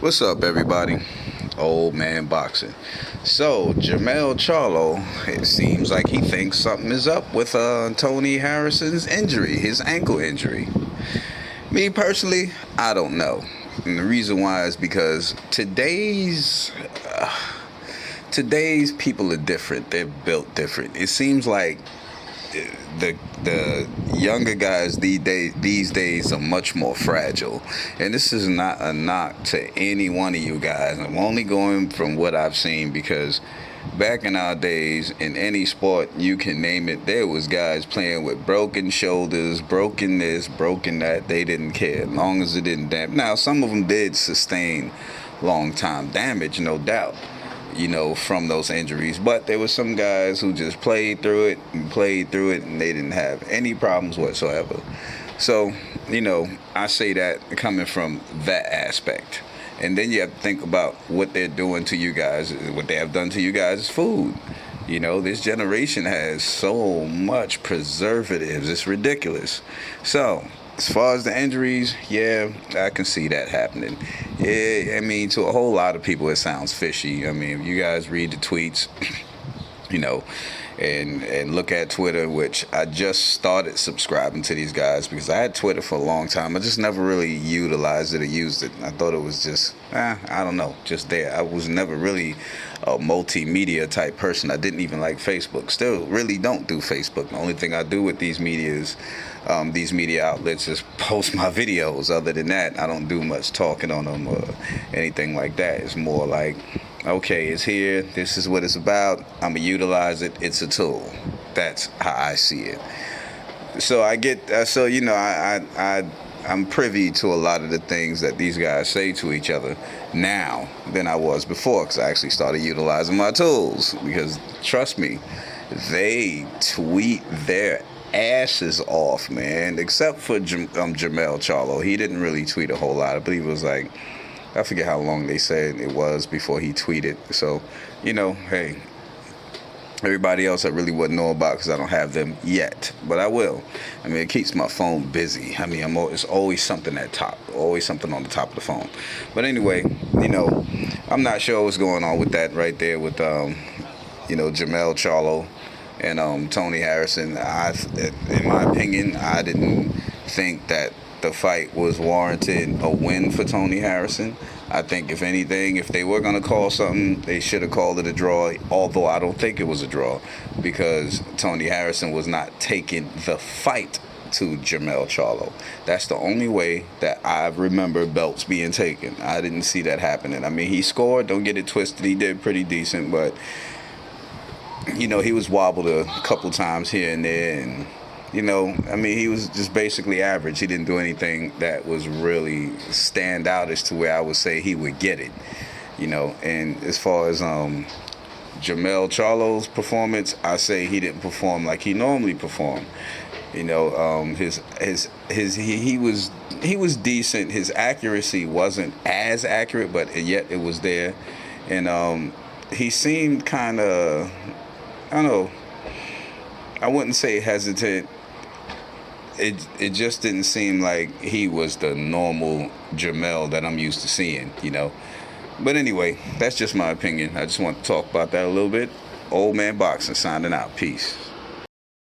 What's up, everybody? Old man boxing. So, Jermell Charlo, it seems like he thinks something is up with Tony Harrison's injury, his ankle injury. Me personally, I don't know. And the reason why is because today's people are different. They're built different. It seems like the younger guys these days are much more fragile, and this is not a knock to any one of you guys. I'm only going from what I've seen, because back in our days, in any sport you can name it, there was guys playing with broken shoulders, broken this, broken that. They didn't care as long as it didn't damage. Now, some of them did sustain long time damage, no doubt, from those injuries. But there were some guys who just played through it, and they didn't have any problems whatsoever. So, I say that coming from that aspect. And then you have to think about what they're doing to you guys. What they have done to you guys is food. This generation has so much preservatives. It's ridiculous. So, as far as the injuries, yeah, I can see that happening. Yeah, to a whole lot of people, it sounds fishy. If you guys read the tweets, and look at Twitter, which I just started subscribing to these guys because I had Twitter for a long time. I just never really utilized it or used it. I thought it was just, I don't know, just there. I was never really a multimedia type person. I didn't even like Facebook. Still really don't do Facebook. The only thing I do with these media outlets is post my videos. Other than that, I don't do much talking on them or anything like that. It's more like, okay, it's here. This is what it's about. I'm gonna utilize it. It's a tool. That's how I see it. So I get. I'm privy to a lot of the things that these guys say to each other now than I was before, because I actually started utilizing my tools. Because trust me, they tweet their asses off, man. Except for Jermell Charlo, he didn't really tweet a whole lot. I believe it was like, I forget how long they said it was before he tweeted. So, hey, everybody else I really wouldn't know about because I don't have them yet. But I will. It keeps my phone busy. It's always something always something on the top of the phone. But anyway, I'm not sure what's going on with that right there with, Jermell Charlo and Tony Harrison. In my opinion, I didn't think that the fight was warranted a win for Tony Harrison. I think, if anything, if they were going to call something, they should have called it a draw, although I don't think it was a draw, because Tony Harrison was not taking the fight to Jermell Charlo. That's the only way that I remember belts being taken. I didn't see that happening. He scored, don't get it twisted, he did pretty decent, but he was wobbled a couple times here and there, and he was just basically average. He didn't do anything that was really stand out as to where I would say he would get it, And as far as Jermell Charlo's performance, I say he didn't perform like he normally performed. He was decent. His accuracy wasn't as accurate, but yet it was there, and he seemed kind of, I don't know, I wouldn't say hesitant. It just didn't seem like he was the normal Jermell that I'm used to seeing, But anyway, that's just my opinion. I just want to talk about that a little bit. Old man boxing signing out. Peace.